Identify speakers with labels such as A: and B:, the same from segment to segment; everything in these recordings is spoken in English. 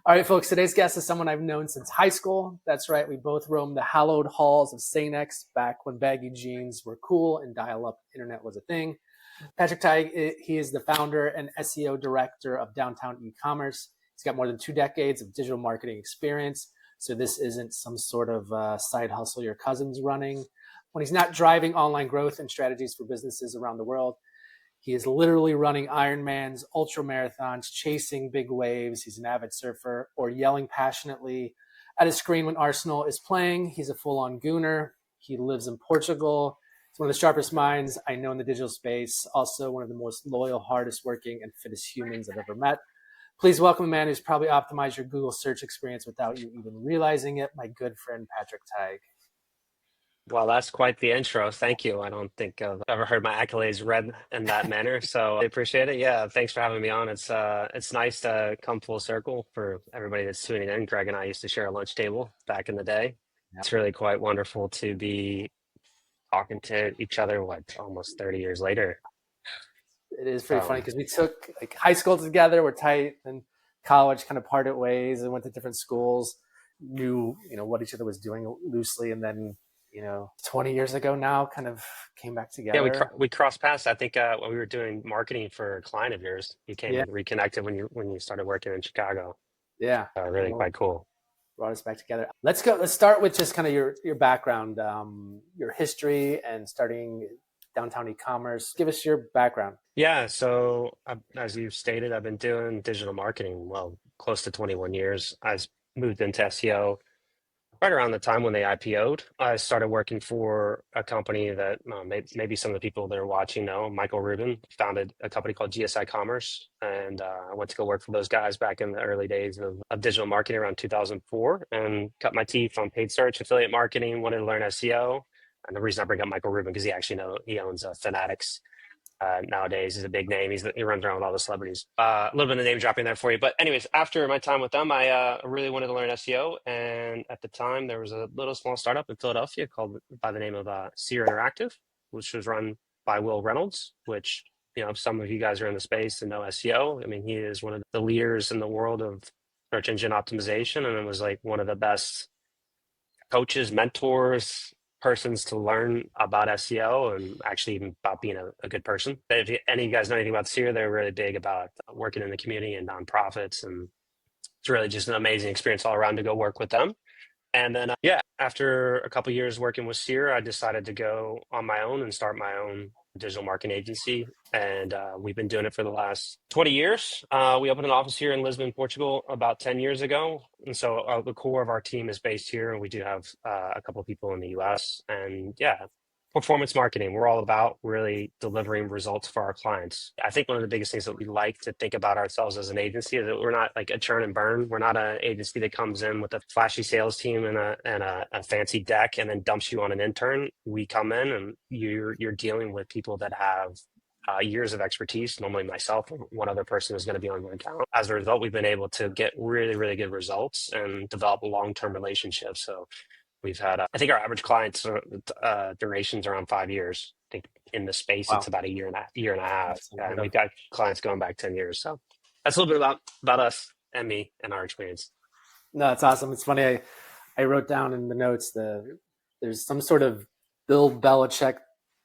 A: All right, folks, today's guest is someone I've known since high school. That's right, we both roamed the hallowed halls of St. X back when baggy jeans were cool and dial-up internet was a thing. Patrick Tigue, he is the founder and SEO director of Downtown E-commerce. He's got more than 2 decades of digital marketing experience, so this isn't some sort of side hustle your cousin's running. When he's not driving online growth and strategies for businesses around the world, he is literally running Ironmans, ultra marathons, chasing big waves. He's an avid surfer, or yelling passionately at a screen when Arsenal is playing. He's a full-on gooner. He lives in Portugal. He's one of the sharpest minds I know in the digital space. Also one of the most loyal, hardest working, and fittest humans I've ever met. Please welcome a man who's probably optimized your Google search experience without you even realizing it, my good friend, Patrick Tigue.
B: Well, that's quite the intro. Thank you. I don't think I've ever heard my accolades read in that manner, so I appreciate it. Yeah, thanks for having me on. It's nice to come full circle for everybody that's tuning in. Greg and I used to share a lunch table back in the day.
A: Yep.
B: It's really quite wonderful to be talking to each other, almost 30 years later.
A: It is pretty funny because we took like high school together, we're tight, and college kind of parted ways and went to different schools, knew what each other was doing loosely, and then 20 years ago now kind of came back together.
B: Yeah, we crossed paths. I think when we were doing marketing for a client of yours, you came and reconnected when you started working in Chicago.
A: Yeah,
B: really quite cool.
A: Brought us back together. Let's start with just kind of your background, your history, and starting Downtown E-commerce. Give us your background.
B: Yeah, so as you've stated, I've been doing digital marketing, close to 21 years. I moved into SEO right around the time when they IPO'd. I started working for a company that maybe some of the people that are watching know. Michael Rubin founded a company called GSI Commerce, and I went to go work for those guys back in the early days of digital marketing around 2004, and cut my teeth on paid search, affiliate marketing, wanted to learn SEO. And the reason I bring up Michael Rubin, because he owns Fanatics. Nowadays, he's a big name. He runs around with all the celebrities. A little bit of name dropping there for you. But anyways, after my time with them, I really wanted to learn SEO. And at the time, there was a little small startup in Philadelphia called by the name of Seer Interactive, which was run by Will Reynolds, which, some of you guys are in the space and know SEO. I mean, he is one of the leaders in the world of search engine optimization, and it was like one of the best coaches, mentors, persons to learn about SEO and actually even about being a good person. If any of you guys know anything about Seer, they're really big about working in the community and nonprofits. And it's really just an amazing experience all around to go work with them. And then, after a couple of years working with Seer, I decided to go on my own and start my own digital marketing agency. And we've been doing it for the last 20 years. We opened an office here in Lisbon, Portugal, about 10 years ago. And so the core of our team is based here. And we do have a couple of people in the US. And performance marketing. We're all about really delivering results for our clients. I think one of the biggest things that we like to think about ourselves as an agency is that we're not like a churn and burn. We're not an agency that comes in with a flashy sales team and a fancy deck and then dumps you on an intern. We come in and you're dealing with people that have years of expertise. Normally myself or one other person is going to be on your account. As a result, we've been able to get really, really good results and develop long-term relationships. So we've had, I think our average clients duration's around 5 years. I think in the space, It's about a year and a half. And we've got clients going back 10 years. So that's a little bit about us and me and our experience.
A: No, it's awesome. It's funny. I wrote down in the notes there's some sort of Bill Belichick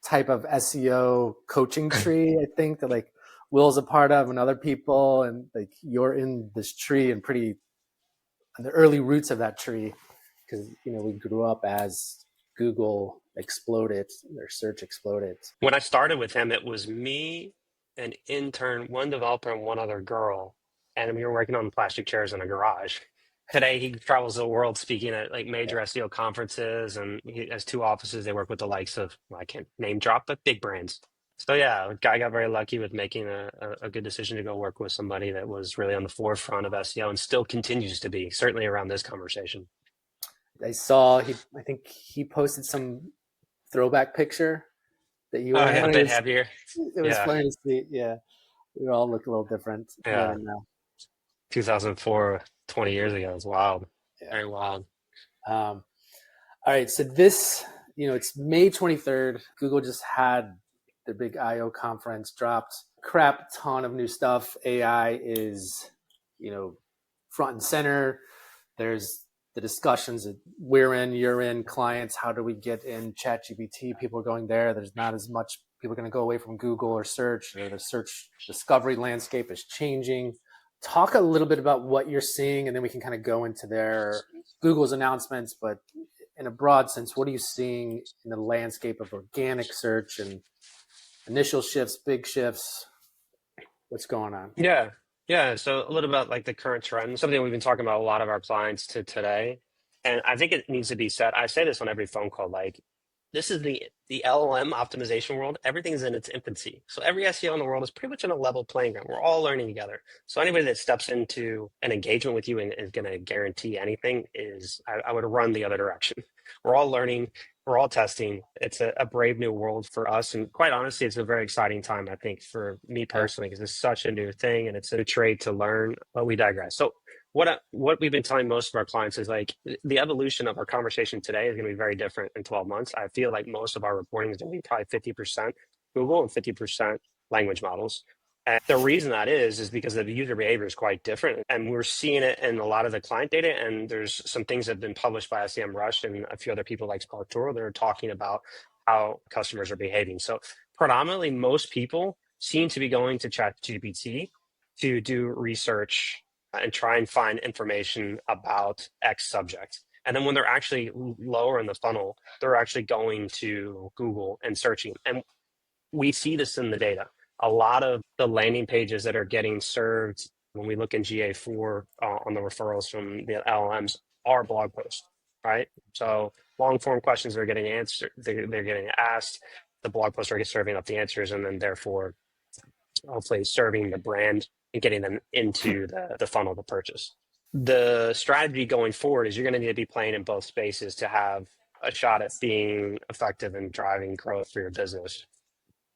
A: type of SEO coaching tree, I think, that like Will's a part of and other people. And like you're in this tree and pretty in the early roots of that tree. Because we grew up as Google exploded, their search exploded.
B: When I started with him, it was me, an intern, one developer, and one other girl, and we were working on plastic chairs in a garage. Today, he travels the world speaking at like major SEO conferences, and he has 2 offices. They work with the likes of, I can't name drop, but big brands. So I got very lucky with making a good decision to go work with somebody that was really on the forefront of SEO and still continues to be, certainly around this conversation.
A: I saw I think he posted some throwback picture that you were in.
B: A bit heavier.
A: It was funny to see. Yeah, we all look a little different now.
B: 2004, 20 years ago. It's wild. Yeah. Very wild.
A: All right, so this, it's May 23rd. Google just had their big I/O conference, dropped crap ton of new stuff. AI is, front and center. There's the discussions that we're in, you're in, clients. How do we get in ChatGPT? People are going there. There's not as much. People are going to go away from Google or search. Or the search discovery landscape is changing. Talk a little bit about what you're seeing, and then we can kind of go into their Google's announcements. But in a broad sense, what are you seeing in the landscape of organic search and initial shifts, big shifts? What's going on?
B: Yeah. Yeah. So a little about like the current trend, something we've been talking about a lot of our clients to today. And I think it needs to be said. I say this on every phone call, like this is the LLM optimization world. Everything's in its infancy. So every SEO in the world is pretty much on a level playing ground. We're all learning together. So anybody that steps into an engagement with you and is going to guarantee anything is, I would run the other direction. We're all learning. We're all testing. It's a brave new world for us. And quite honestly, it's a very exciting time, I think, for me
A: Yeah.
B: personally, because it's such a new thing and it's a trade to learn, but we digress. So what we've been telling most of our clients is like the evolution of our conversation today is going to be very different in 12 months. I feel like most of our reporting is going to be probably 50% Google and 50% language models. And the reason that is because the user behavior is quite different. And we're seeing it in a lot of the client data. And there's some things that have been published by SEMrush and a few other people like Baltoro that are talking about how customers are behaving. So predominantly, most people seem to be going to ChatGPT to do research and try and find information about X subject. And then when they're actually lower in the funnel, they're actually going to Google and searching. And we see this in the data. A lot of the landing pages that are getting served when we look in GA4 on the referrals from the LLMs are blog posts, right? So long form questions are getting answered, they're getting asked. The blog posts are serving up the answers, and then therefore hopefully serving the brand and getting them into the funnel to purchase. The strategy going forward is you're going to need to be playing in both spaces to have a shot at being effective and driving growth for your business.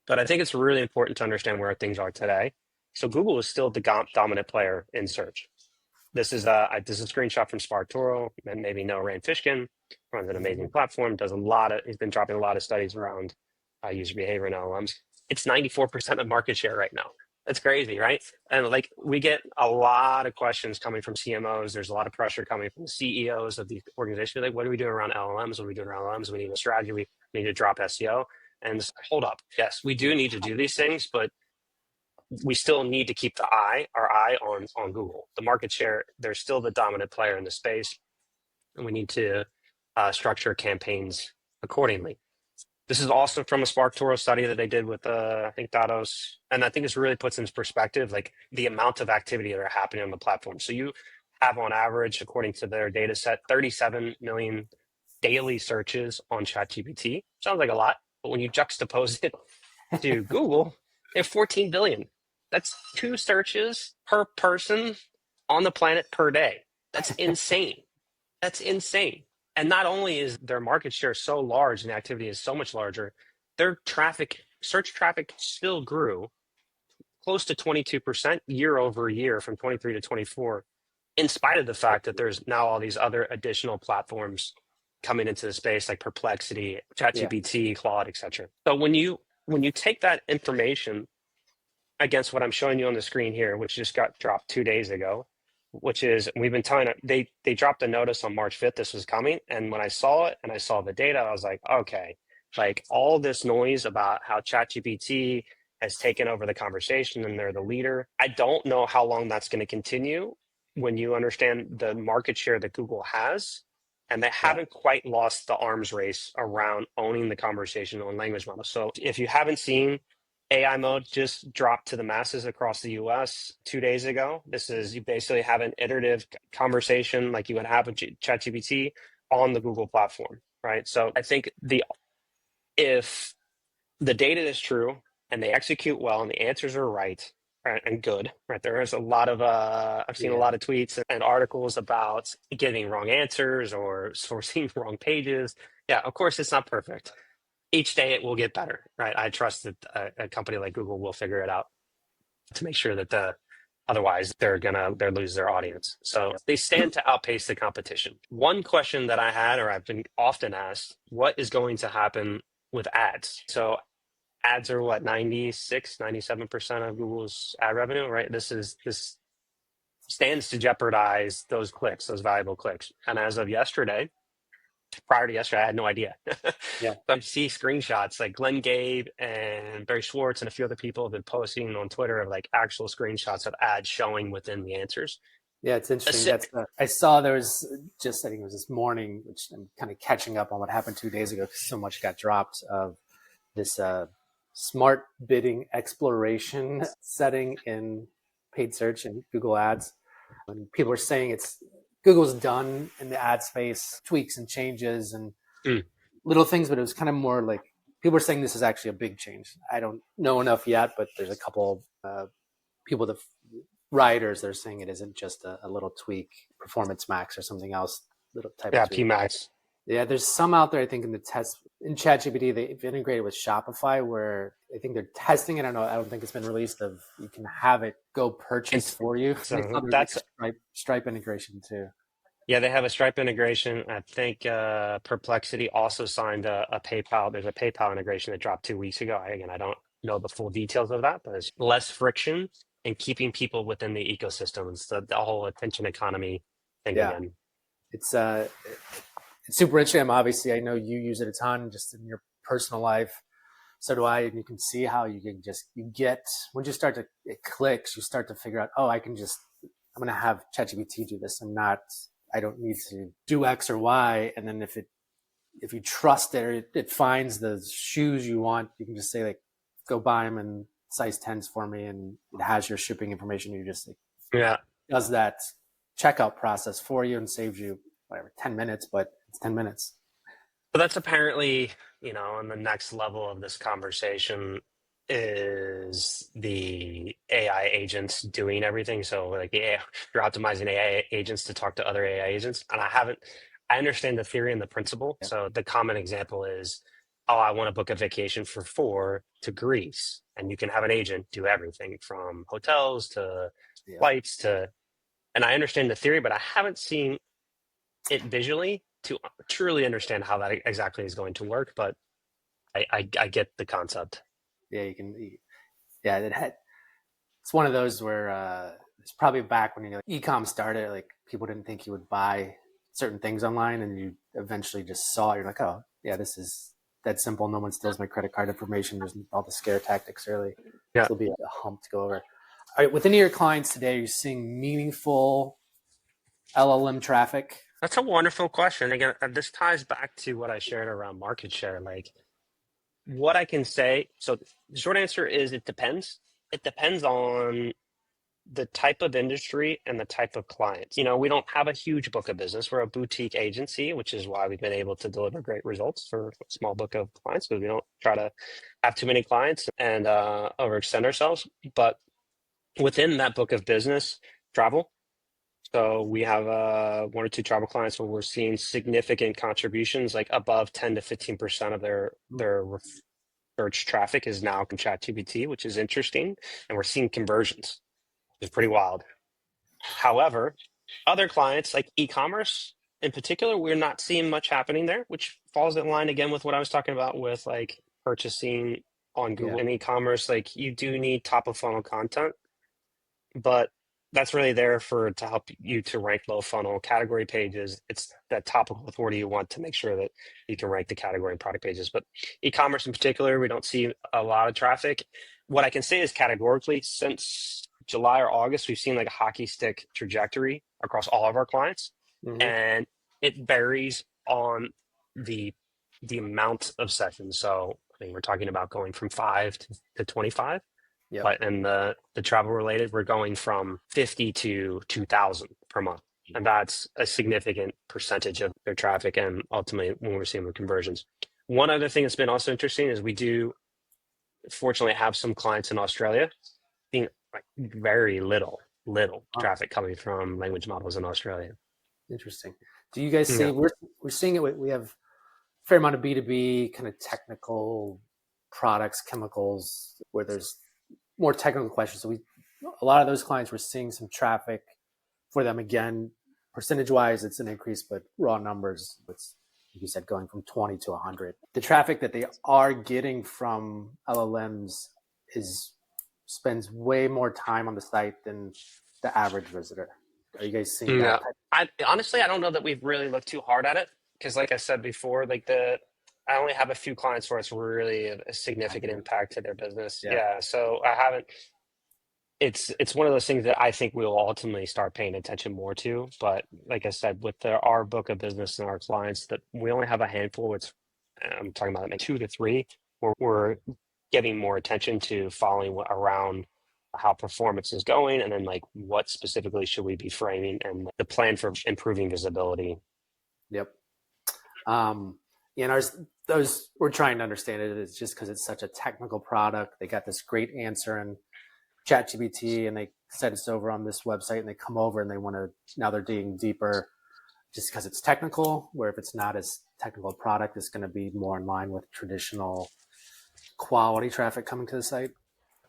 B: But I think it's really important to understand where things are today. So Google is still the dominant player in search. This is a screenshot from Spartoro, and maybe know Rand Fishkin, runs an amazing platform, he's been dropping a lot of studies around user behavior and LLMs. It's 94% of market share right now. That's crazy, right? And like we get a lot of questions coming from CMOs. There's a lot of pressure coming from the CEOs of the organization. Like, what are we doing around LLMs? What are we doing around LLMs? We need a strategy. We need to drop SEO. And hold up. Yes, we do need to do these things, but we still need to keep our eye on Google. The market share, they're still the dominant player in the space, and we need to structure campaigns accordingly. This is also from a SparkToro study that they did with, I think, Datos. And I think this really puts into perspective, like the amount of activity that are happening on the platform. So you have on average, according to their data set, 37 million daily searches on ChatGPT. Sounds like a lot, but when you juxtapose it to Google, they have 14 billion. That's 2 searches per person on the planet per day. That's insane. That's insane. And not only is their market share so large and the activity is so much larger, their search traffic still grew close to 22% year over year from 23 to 24, in spite of the fact that there's now all these other additional platforms coming into the space like Perplexity, ChatGPT, Claude, etc. So when you take that information against what I'm showing you on the screen here, which just got dropped 2 days ago, which is we've been telling it, they dropped a notice on March 5th this was coming. And when I saw it and I saw the data, I was like, okay, like all this noise about how ChatGPT has taken over the conversation and they're the leader. I don't know how long that's going to continue when you understand the market share that Google has. And they haven't quite lost the arms race around owning the conversation on language models. So if you haven't seen, AI mode just dropped to the masses across the US 2 days ago. This is, you basically have an iterative conversation like you would have with ChatGPT on the Google platform, right? So I think if the data is true and they execute well and the answers are right, and good, right? There is a lot of, I've seen a lot of tweets and articles about getting wrong answers or sourcing wrong pages. Yeah, of course, it's not perfect. Each day it will get better, right? I trust that a company like Google will figure it out to make sure that otherwise they'll lose their audience. So they stand to outpace the competition. One question that I had, or I've been often asked, what is going to happen with ads? So ads are what, 96, 97% of Google's ad revenue, right? This stands to jeopardize those clicks, those valuable clicks. And as of yesterday, prior to yesterday, I had no idea.
A: Yeah.
B: But I see screenshots like Glenn Gabe and Barry Schwartz and a few other people have been posting on Twitter of like actual screenshots of ads showing within the answers.
A: Yeah, it's interesting. I saw there was just, I think it was this morning, which I'm kind of catching up on what happened 2 days ago because so much got dropped, of this smart bidding exploration setting in paid search and Google Ads. And people are saying Google's done in the ad space, tweaks and changes and
B: Mm.
A: little things, but it was kind of more like people are saying this is actually a big change. I don't know enough yet, but there's a couple people that writers they're saying it isn't just a little tweak, Performance Max or something else, little type
B: Yeah,
A: of tweak.
B: PMax.
A: Yeah, there's some out there, I think, in the test in ChatGPT, they've integrated with Shopify where I think they're testing it. I don't think it's been released, of you can have it go purchase for you.
B: So
A: And I saw there's
B: that's
A: like Stripe integration too.
B: Yeah, they have a Stripe integration. I think Perplexity also signed a PayPal. There's a PayPal integration that dropped 2 weeks ago. Again, I don't know the full details of that, but it's less friction and keeping people within the ecosystem. It's the whole attention economy thing
A: Yeah,
B: again.
A: it's super interesting. I know you use it a ton just in your personal life. So do I, and you can see how you get once you start to it clicks, you start to figure out, oh, I'm going to have ChatGPT do this. I don't need to do X or Y. And then if you trust it, or it finds the shoes you want, you can just say like, go buy them in size 10s for me, and it has your shipping information. You just
B: Yeah.
A: does that checkout process for you and saves you whatever 10 minutes, but it's 10 minutes.
B: But that's apparently, on the next level of this conversation is the AI agents doing everything. So like you're optimizing AI agents to talk to other AI agents. And I understand the theory and the principle.
A: Yeah.
B: So the common example is, oh, I want to book a vacation for 4 to Greece. And you can have an agent do everything from hotels to
A: Yeah.
B: flights and I understand the theory, but I haven't seen it visually to truly understand how that exactly is going to work, but I get the concept.
A: Yeah, yeah, it's one of those where it's probably back when e-com started, like people didn't think you would buy certain things online, and you eventually just saw it. You're like, oh yeah, this is that simple. No one steals my credit card information. There's all the scare tactics early.
B: Yeah.
A: It'll be a hump to go over. All right, with any of your clients today, you're seeing meaningful LLM traffic?
B: That's a wonderful question. Again, this ties back to what I shared around market share. Like what I can say. So the short answer is it depends. It depends on the type of industry and the type of clients. We don't have a huge book of business. We're a boutique agency, which is why we've been able to deliver great results for a small book of clients, because we don't try to have too many clients and overextend ourselves. But within that book of business, travel. So we have 1 or 2 travel clients where we're seeing significant contributions, like above 10 to 15% of their search traffic is now in ChatGPT, which is interesting, and we're seeing conversions. It's pretty wild. However, other clients like e-commerce in particular, we're not seeing much happening there, which falls in line again with what I was talking about with like purchasing on Google and e-commerce. Like you do need top of funnel content, but that's really there to help you to rank low funnel category pages. It's that topical authority you want to make sure that you can rank the category and product pages. But e-commerce in particular, we don't see a lot of traffic. What I can say is categorically, since July or August, we've seen like a hockey stick trajectory across all of our clients.
A: Mm-hmm.
B: And it varies on the amount of sessions. So I mean, we're talking about going from 5 to 25.
A: Yep.
B: But in the travel related, we're going from 50 to 2,000 per month. And that's a significant percentage of their traffic and ultimately when we're seeing the conversions. One other thing that's been also interesting is we do fortunately have some clients in Australia seeing like very little traffic coming from language models in Australia.
A: Interesting. Do you guys see, we're seeing it, we have a fair amount of B2B kind of technical products, chemicals, where there's more technical questions. So a lot of those clients, we're seeing some traffic for them. Again, percentage wise, it's an increase, but raw numbers, it's, like you said, going from 20 to 100. The traffic that they are getting from LLMs spends way more time on the site than the average visitor? Are you guys seeing
B: Yeah.
A: that type?
B: I honestly, I don't know that we've really looked too hard at it because, like I said before, I only have a few clients where it's really a significant
A: Active?
B: impact to their business.
A: Yeah.
B: Yeah. So I haven't. It's one of those things that I think we'll ultimately start paying attention more to. But like I said, with our book of business and our clients, that we only have a handful. I'm talking about maybe 2 to 3, where we're giving more attention to following around how performance is going, and then like what specifically should we be framing and the plan for improving visibility.
A: Yep. And those we're trying to understand it. It's just because it's such a technical product. They got this great answer in ChatGPT, and they said it's over on this website, and they come over and they want to now they're digging deeper just because it's technical. Where if it's not as technical a product, it's going to be more in line with traditional quality traffic coming to the site.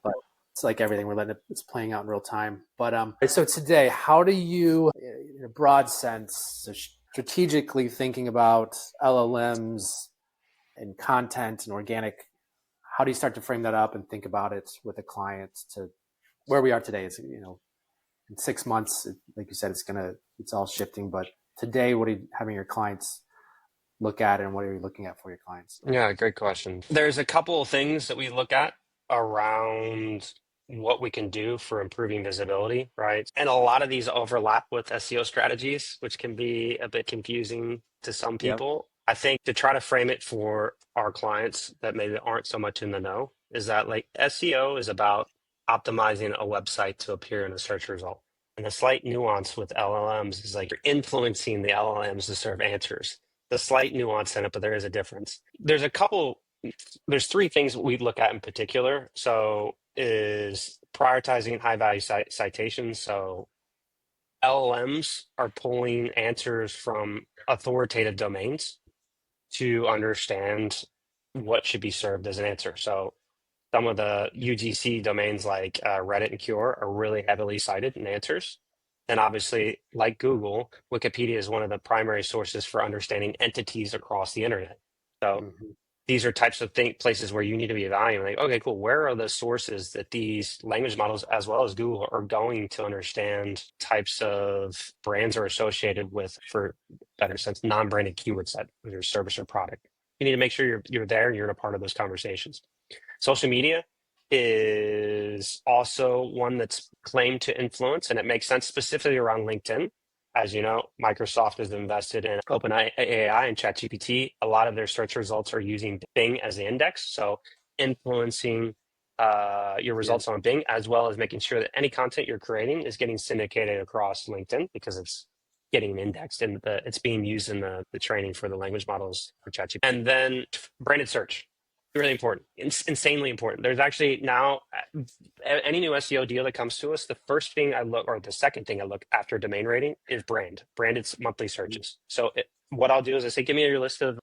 A: But it's like everything it's playing out in real time. But so today, how do you, in a broad sense, so strategically thinking about LLMs and content and organic, how do you start to frame that up and think about it with a client to where we are today? Is in 6 months, like you said, it's all shifting. But today, what are you having your clients look at, and what are you looking at for your clients?
B: Yeah, great question. There's a couple of things that we look at around what we can do for improving visibility, right? And a lot of these overlap with SEO strategies, which can be a bit confusing to some
A: Yep.
B: people. I think to try to frame it for our clients that maybe aren't so much in the know is that like SEO is about optimizing a website to appear in a search result. And the slight nuance with LLMs is like you're influencing the LLMs to serve answers. The slight nuance in it, but there is a difference. There's 3 things we look at in particular. So is prioritizing high value citations. So LLMs are pulling answers from authoritative domains to understand what should be served as an answer. So some of the UGC domains like Reddit and Cure are really heavily cited in answers. And obviously, like Google, Wikipedia is one of the primary sources for understanding entities across the internet. So
A: Mm-hmm.
B: these are types of places where you need to be evaluating, like, okay, cool, where are the sources that these language models, as well as Google, are going to understand types of brands are associated with, for better sense, non-branded keywords that your service or product. You need to make sure you're there and you're in a part of those conversations. Social media is also one that's claimed to influence, and it makes sense specifically around LinkedIn. As you know, Microsoft has invested in OpenAI and ChatGPT. A lot of their search results are using Bing as the index, so influencing your
A: Yeah.
B: results on Bing, as well as making sure that any content you're creating is getting syndicated across LinkedIn because it's getting indexed and it's being used in the training for the language models for ChatGPT. And then branded search. Really important, insanely important. There's actually now any new SEO deal that comes to us, the first thing I look, or the second thing I look after domain rating is branded monthly searches. So what I'll do is I say, give me your list of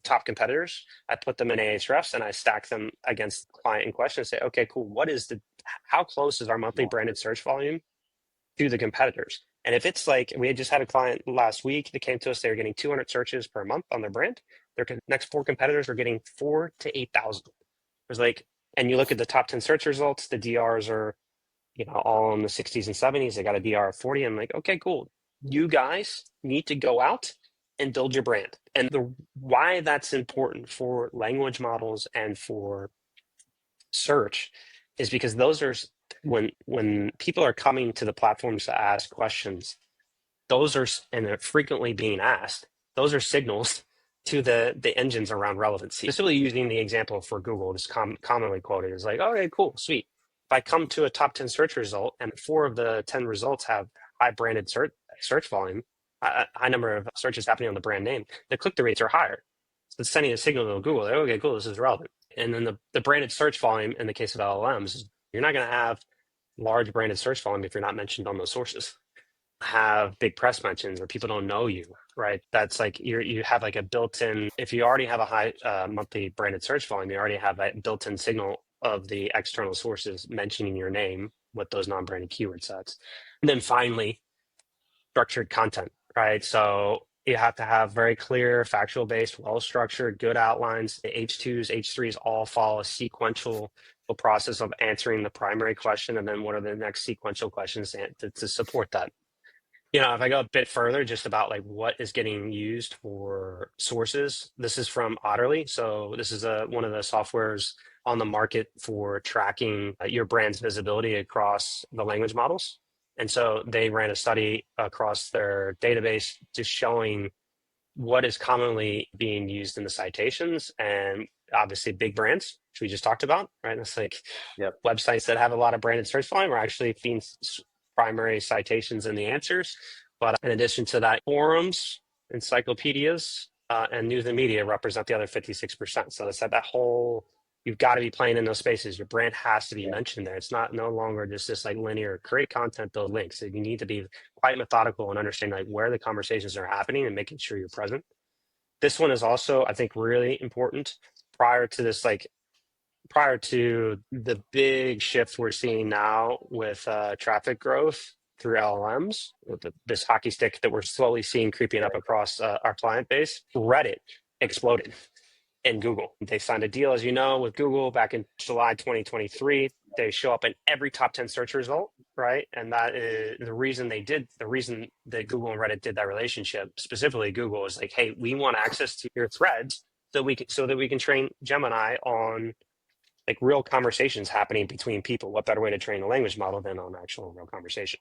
B: top competitors. I put them in Ahrefs and I stack them against the client in question and say, okay, cool. How close is our monthly branded search volume to the competitors? And if it's like, we had just had a client last week that came to us, they were getting 200 searches per month on their brand. Their next 4 competitors are getting 4 to 8,000. It's like, and you look at the top 10 search results, the DRs are, all in the 60s and 70s. They got a DR of 40. I'm like, okay, cool. You guys need to go out and build your brand. And why that's important for language models and for search is because those are when people are coming to the platforms to ask questions, and they're frequently being asked, those are signals to the engines around relevancy. Specifically using the example for Google, just commonly quoted is like, okay, cool, sweet. If I come to a top 10 search result and 4 of the 10 results have high branded search volume, a high number of searches happening on the brand name, the click-through rates are higher. So it's sending a signal to Google, like, okay, cool, this is relevant. And then the branded search volume in the case of LLMs, you're not going to have large branded search volume if you're not mentioned on those sources. Have big press mentions or people don't know you, right? That's like you have like a built-in, if you already have a high monthly branded search volume, you already have a built-in signal of the external sources mentioning your name with those non-branded keyword sets. And then finally, structured content, right? So you have to have very clear, factual based, well structured, good outlines. The H2s, H3s all follow a sequential process of answering the primary question, and then what are the next sequential questions to support that. If I go a bit further, just about like what is getting used for sources, this is from Otterly. So this is one of the softwares on the market for tracking your brand's visibility across the language models. And so they ran a study across their database just showing what is commonly being used in the citations, and obviously big brands, which we just talked about, right? That's like
A: Yep.
B: websites that have a lot of branded search volume are actually being primary citations in the answers. But in addition to that, forums, encyclopedias, and news and media represent the other 56%. So it's that whole, you've got to be playing in those spaces. Your brand has to be mentioned there. It's no longer just this like linear create content, build links. So you need to be quite methodical and understand like where the conversations are happening and making sure you're present. This one is also, I think, really important prior to this, like prior to the big shift we're seeing now with traffic growth through LLMs, with this hockey stick that we're slowly seeing creeping up across our client base. Reddit exploded in Google. They signed a deal, as you know, with Google back in July 2023. They show up in every top 10 search result, right? And that is the reason that Google and Reddit did that relationship, specifically Google, is like, hey, we want access to your threads so that we can train Gemini on like real conversations happening between people. What better way to train a language model than on actual real conversation?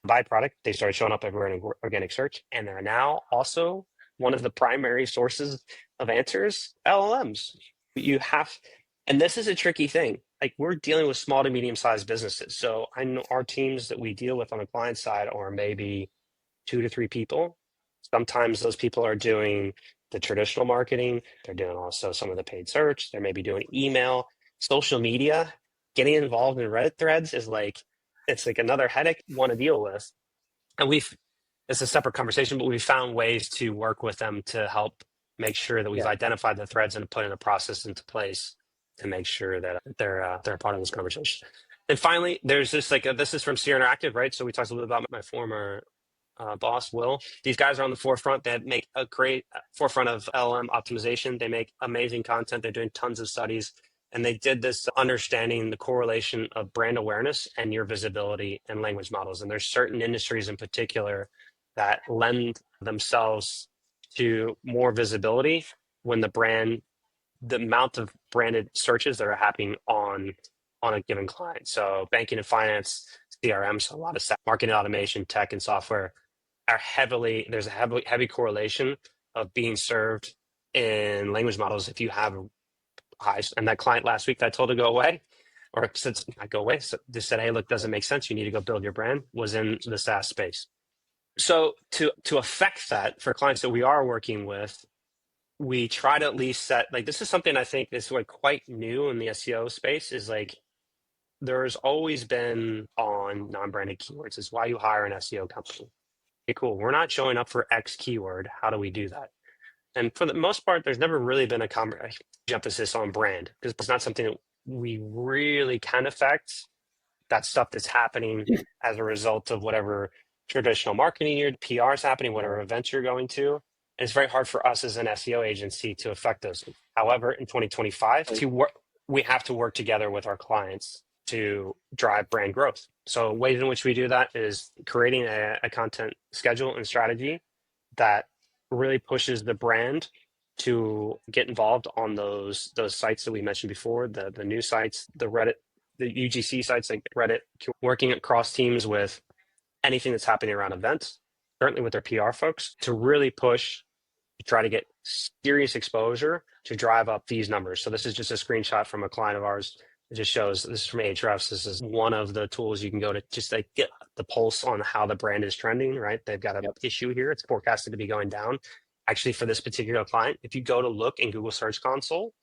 B: Byproduct, they started showing up everywhere in organic search, and they're now also one of the primary sources of answers, LLMs. You have, and this is a tricky thing. Like, we're dealing with small to medium sized businesses. So I know our teams that we deal with on the client side are maybe 2 to 3 people. Sometimes those people are doing the traditional marketing. They're doing also some of the paid search. They're maybe doing email, social media. Getting involved in Reddit threads is like, it's like another headache you want to deal with. And it's a separate conversation, but we've found ways to work with them to help make sure that we've identified the threads and put in a process into place to make sure that they're a part of this conversation. And finally, there's this this is from Seer Interactive, right? So we talked a little bit about my former boss, Will. These guys are on the forefront. They make a great forefront of LLM optimization. They make amazing content. They're doing tons of studies. And they did this understanding the correlation of brand awareness and your visibility in language models. And there's certain industries in particular that lend themselves to more visibility when the amount of branded searches that are happening on a given client. So banking and finance, CRM, so a lot of marketing automation, tech and software are there's a heavy correlation of being served in language models if you have high. And that client last week that I told to go away, or since I go away, so just said, hey, look, doesn't make sense. You need to go build your brand, was in the SaaS space. So to affect that for clients that we are working with, we try to at least set, like, this is something I think is like quite new in the SEO space, is like, there's always been on non-branded keywords. Is why you hire an SEO company. Okay, cool. We're not showing up for X keyword. How do we do that? And for the most part, there's never really been a huge emphasis on brand, because it's not something that we really can affect. That stuff that's happening as a result of whatever traditional marketing your PR is happening, whatever events you're going to. And it's very hard for us as an SEO agency to affect those. However, in 2025, we have to work together with our clients to drive brand growth. So ways in which we do that is creating a content schedule and strategy that really pushes the brand to get involved on those sites that we mentioned before, the new sites, the Reddit, the UGC sites like Reddit, working across teams with anything that's happening around events, certainly with their PR folks, to really push to try to get serious exposure to drive up these numbers. So this is just a screenshot from a client of ours. It just shows, this is from Ahrefs. This is one of the tools you can go to just like get the pulse on how the brand is trending, right? They've got an issue here. It's forecasted to be going down. Actually, for this particular client, if you go to look in Google Search Console,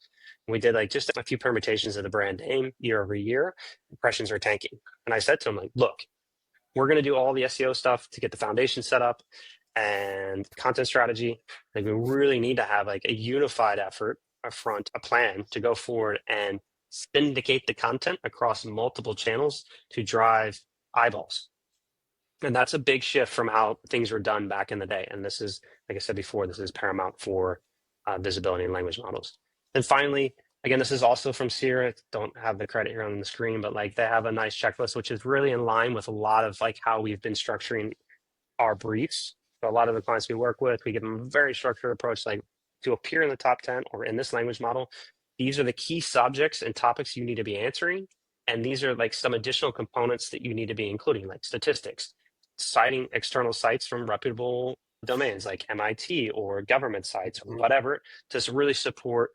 B: we did like just a few permutations of the brand name year over year, impressions are tanking. And I said to him, like, look, we're going to do all the SEO stuff to get the foundation set up and content strategy. Like, we really need to have like a unified effort, a plan to go forward and syndicate the content across multiple channels to drive eyeballs. And that's a big shift from how things were done back in the day. And this is, like I said before, this is paramount for visibility in language models. And finally, Again, this is also from Sierra. Don't have the credit here on the screen, but like they have a nice checklist, which is really in line with a lot of like how we've been structuring our briefs. So a lot of the clients we work with, we give them a very structured approach, like to appear in the top 10 or in this language model. These are the key subjects and topics you need to be answering. And these are like some additional components that you need to be including, like statistics, citing external sites from reputable domains like MIT or government sites, whatever, to really support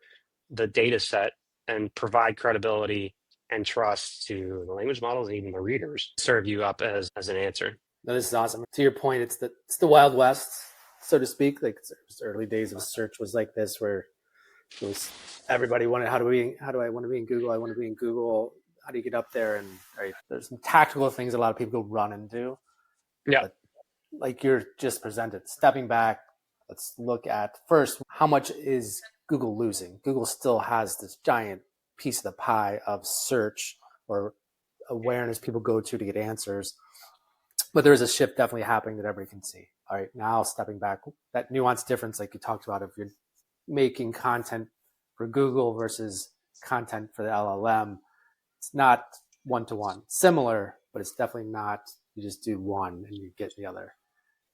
B: the data set and provide credibility and trust to the language models and even the readers serve you up as an answer.
A: No, this is awesome. To your point, it's the Wild West, so to speak. Like early days of search was like this, where it was everybody wanted how do I want to be in Google? I want to be in Google. How do you get up there? And right, there's some tactical things a lot of people go run and do,
B: Yeah.
A: but like you're just presented, stepping back, let's look at first how much is Google losing. Google still has this giant piece of the pie of search or awareness people go to get answers, but there is a shift definitely happening that everybody can see. All right, now stepping back, that nuanced difference, like you talked about, if you're making content for Google versus content for the LLM, it's not one to one. Similar, but it's definitely not. You just do one and you get the other.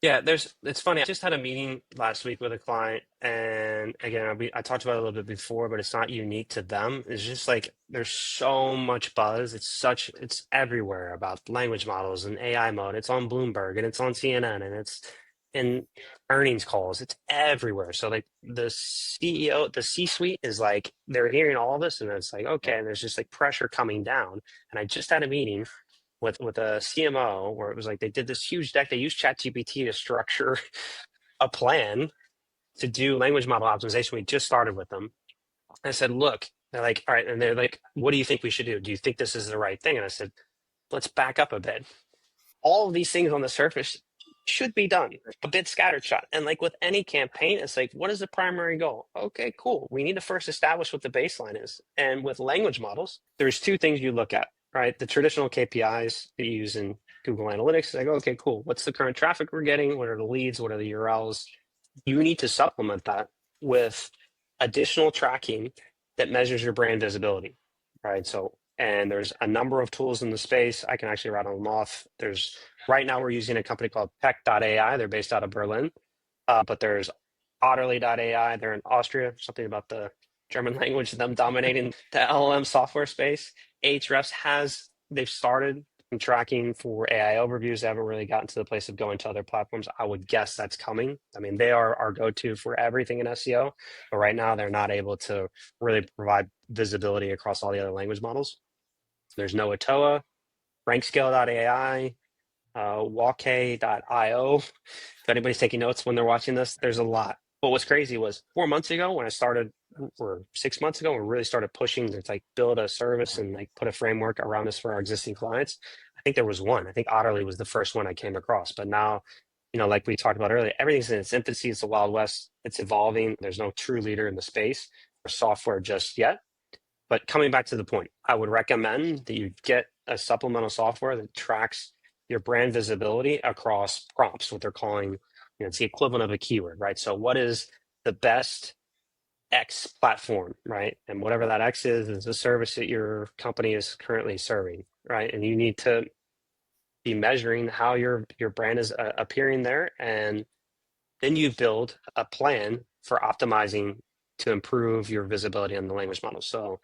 B: Yeah, it's funny. I just had a meeting last week with a client, and again, I talked about it a little bit before, but it's not unique to them. It's just like there's so much buzz. It's everywhere about language models and AI mode. It's on Bloomberg and it's on CNN and it's in earnings calls. It's everywhere. So like the CEO, the C-suite is like they're hearing all this, and it's like okay, and there's just like pressure coming down. And I just had a meeting with a CMO where it was like they did this huge deck. They used ChatGPT to structure a plan to do language model optimization. We just started with them. I said, look, they're like, all right. And they're like, what do you think we should do? Do you think this is the right thing? And I said, let's back up a bit. All of these things on the surface should be done, a bit scattershot. And like with any campaign, it's like, what is the primary goal? Okay, cool. We need to first establish what the baseline is. And with language models, there's two things you look at, right? The traditional KPIs that you use in Google Analytics, like, okay, cool. What's the current traffic we're getting? What are the leads? What are the URLs? You need to supplement that with additional tracking that measures your brand visibility, right? So, and there's a number of tools in the space. I can actually rattle them off. There's right now we're using a company called Peck.ai. They're based out of Berlin, but there's Otterly.ai. They're in Austria. Something about the German language, them dominating the LLM software space. Ahrefs they've started tracking for AI overviews. They haven't really gotten to the place of going to other platforms. I would guess that's coming. I mean, they are our go-to for everything in SEO, but right now they're not able to really provide visibility across all the other language models. There's no Atoa, rankscale.ai, Walk.io. If anybody's taking notes when they're watching this, there's a lot. But what's crazy was 4 months ago when I started, or 6 months ago, we really started pushing to like build a service and like put a framework around this for our existing clients. I think there was one. I think Otterly was the first one I came across. But now, like we talked about earlier, everything's in its infancy. It's the Wild West. It's evolving. There's no true leader in the space or software just yet. But coming back to the point, I would recommend that you get a supplemental software that tracks your brand visibility across prompts, what they're calling, it's the equivalent of a keyword, right? So what is the best X platform, right? And whatever that X is the service that your company is currently serving, right? And you need to be measuring how your brand is appearing there. And then you build a plan for optimizing to improve your visibility on the language model. So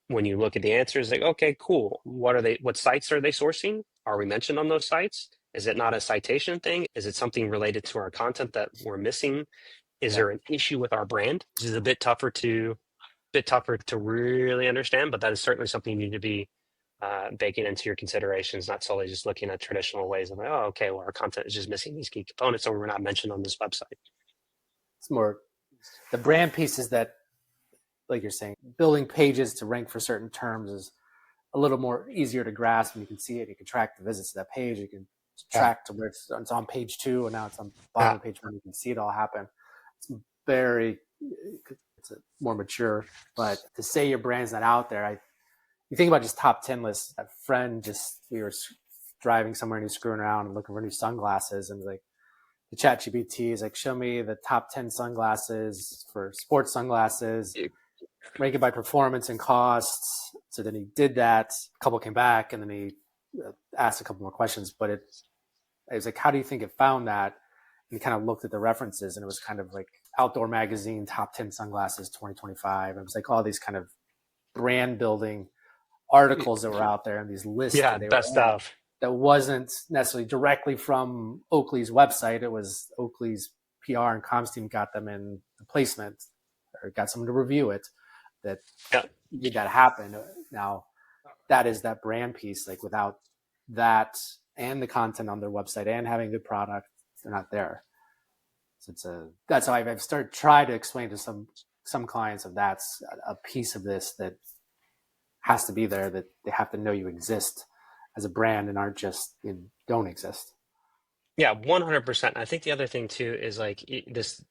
B: when you look at the answers, like, okay, cool. What sites are they sourcing? Are we mentioned on those sites? Is it not a citation thing? Is it something related to our content that we're missing? Is
A: Yeah.
B: there an issue with our brand? This is a bit tougher to really understand, but that is certainly something you need to be baking into your considerations, not solely just looking at traditional ways of like, oh, okay, well, our content is just missing these key components, or we're not mentioned on this website.
A: It's more the brand pieces that, like you're saying, building pages to rank for certain terms is a little more easier to grasp, and you can see it. You can track the visits to that page. You can track to where it's on page 2, and now it's on bottom of page 1. You can see it all happen. It's it's more mature. But to say your brand's not out there, you think about just top 10 lists. A friend we were driving somewhere and he's screwing around and looking for new sunglasses, and like the chat GPT is like, show me the top 10 sunglasses for sports sunglasses. rank it by performance and costs. So then he did that. A couple came back, and then he asked a couple more questions. But it was like, how do you think it found that? And he kind of looked at the references, and it was kind of like Outdoor Magazine top 10 sunglasses 2025. It was like all these kind of brand building articles that were out there and these lists
B: Yeah,
A: that they were
B: best
A: in
B: of.
A: that wasn't necessarily directly from Oakley's website. It was Oakley's PR and comms team got them in the placement or got someone to review it that
B: Yeah.
A: made that happen. Now, that is that brand piece. Like without that and the content on their website and having a good product, they're not there. So that's how I've started try to explain to some clients of that's a piece of this that has to be there, that they have to know you exist as a brand and aren't just don't exist.
B: Yeah, 100%. I think the other thing too is like this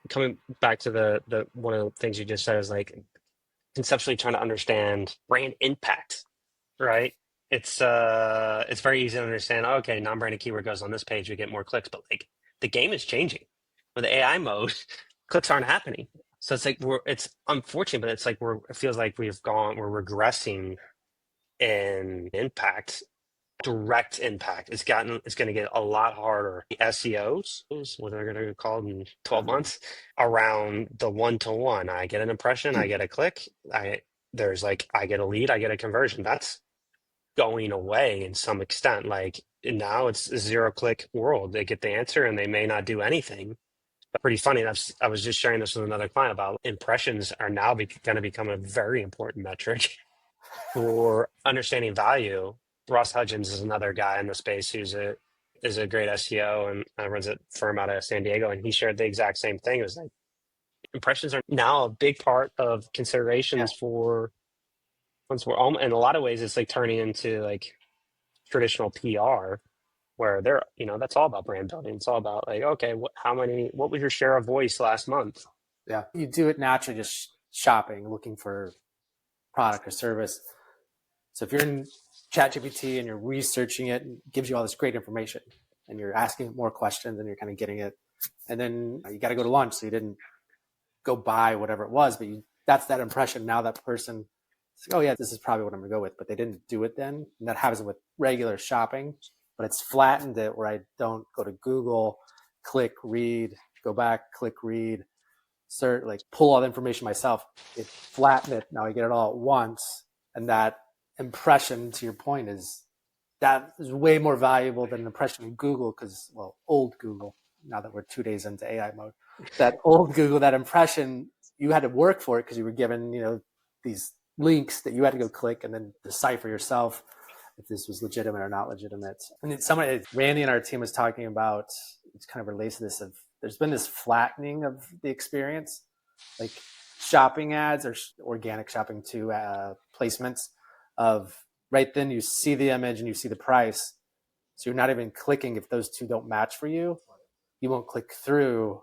B: coming back to the one of the things you just said is like conceptually trying to understand brand impact, right? It's very easy to understand, oh, okay, non-branded keyword goes on this page, we get more clicks, but like the game is changing. With the AI mode, clicks aren't happening. So it's like it's unfortunate, but it's like it feels like we're regressing in impact, direct impact. It's going to get a lot harder. The SEOs, what they're going to call in 12 months, around the one-to-one. I get an impression, I get a click, I get a lead, I get a conversion. That's going away in some extent. Like now it's a zero-click world. They get the answer and they may not do anything. But pretty funny. I was just sharing this with another client about impressions are now going to become a very important metric for understanding value. Ross Hudgens is another guy in the space who's is a great SEO and runs a firm out of San Diego, and he shared the exact same thing. It was like impressions are now a big part of
A: Yeah,
B: considerations for once we're all in a lot of ways it's like turning into like traditional PR where that's all about brand building. It's all about like, okay, what was your share of voice last month?
A: yeah. You do it naturally, just shopping, looking for product or service. So if you're in ChatGPT and you're researching it, and it gives you all this great information, and you're asking more questions, and you're kind of getting it, and then you got to go to lunch, so you didn't go buy whatever it was, but that's that impression. Now that person, like, oh yeah, this is probably what I'm gonna go with, but they didn't do it then, and that happens with regular shopping. But it's flattened it where I don't go to Google, click read, go back, click read, search, like pull all the information myself. It flattened it. Now I get it all at once, and that impression, to your point, that is way more valuable than an impression in Google because, well, old Google. Now that we're 2 days into AI mode, that old Google, that impression, you had to work for it because you were given, these links that you had to go click and then decipher yourself if this was legitimate or not legitimate. And then Randy and our team was talking about, it's kind of relates to this, of there's been this flattening of the experience, like shopping ads or organic shopping too, placements of right then you see the image and you see the price. So you're not even clicking if those two don't match for you. You won't click through.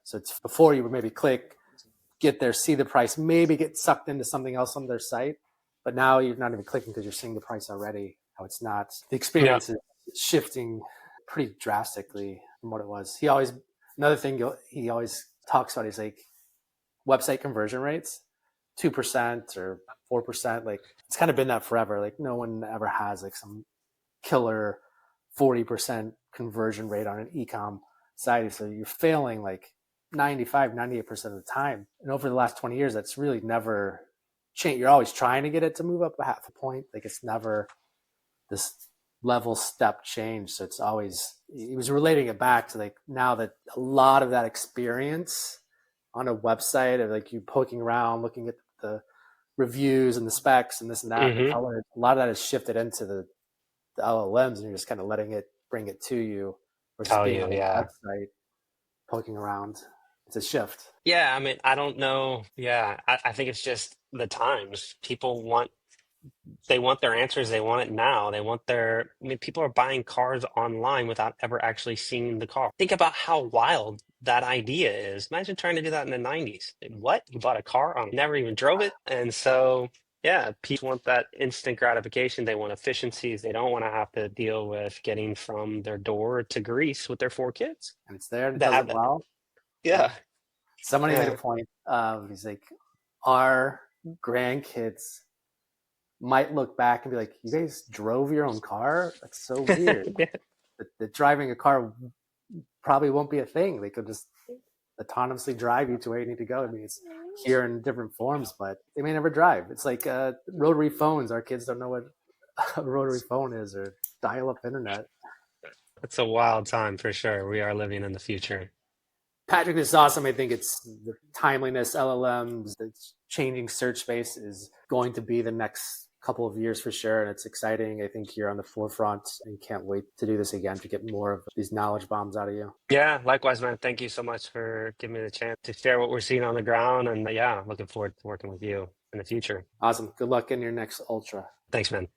A: So it's before you would maybe click, get there, see the price, maybe get sucked into something else on their site. But now you're not even clicking because you're seeing the price already. How it's not, the
B: Yeah.
A: experience is shifting pretty drastically from what it was. Another thing he always talks about is like website conversion rates, 2% or 4%. Like it's kind of been that forever. Like no one ever has like some killer 40% conversion rate on an ecom site. So you're failing like 95, 98% of the time. And over the last 20 years, that's really never changed. You're always trying to get it to move up a half a point. Like it's never this level step change. So it's always, he was relating it back to like now that a lot of that experience on a website of like you poking around, looking at the reviews and the specs and this and that, and the
B: Mm-hmm.
A: color, a lot of that is shifted into the LLMs, and you're just kind of letting it bring it to you versus
B: Tell
A: being
B: you,
A: on a
B: yeah.
A: website poking around. It's a shift.
B: Yeah, I mean, I don't know. Yeah, I think it's just the times. They want their answers. They want it now. I mean, people are buying cars online without ever actually seeing the car. Think about how wild that idea is. Imagine trying to do that in the 90s. What? You bought a car on, never even drove it. And so, yeah, people want that instant gratification. They want efficiencies. They don't want to have to deal with getting from their door to Greece with their 4 kids.
A: And it's there and it
B: That
A: does it
B: have that.
A: well. Yeah.
B: Yeah.
A: Somebody made a
B: Yeah.
A: point. He's like, our grandkids might look back and be like, you guys drove your own car? That's so weird.
B: Yeah.
A: That driving a car probably won't be a thing. They could just autonomously drive you to where you need to go. I mean, it's here in different forms, but they may never drive. It's like rotary phones. Our kids don't know what a rotary phone is, or dial-up internet.
B: It's a wild time for sure. We are living in the future.
A: Patrick, this is awesome. I think it's the timeliness, LLMs, the changing search space is going to be the next couple of years for sure. And it's exciting. I think you're on the forefront and can't wait to do this again to get more of these knowledge bombs out of you.
B: Yeah, likewise, man. Thank you so much for giving me the chance to share what we're seeing on the ground. And yeah, looking forward to working with you in the future.
A: Awesome. Good luck in your next Ultra.
B: Thanks, man.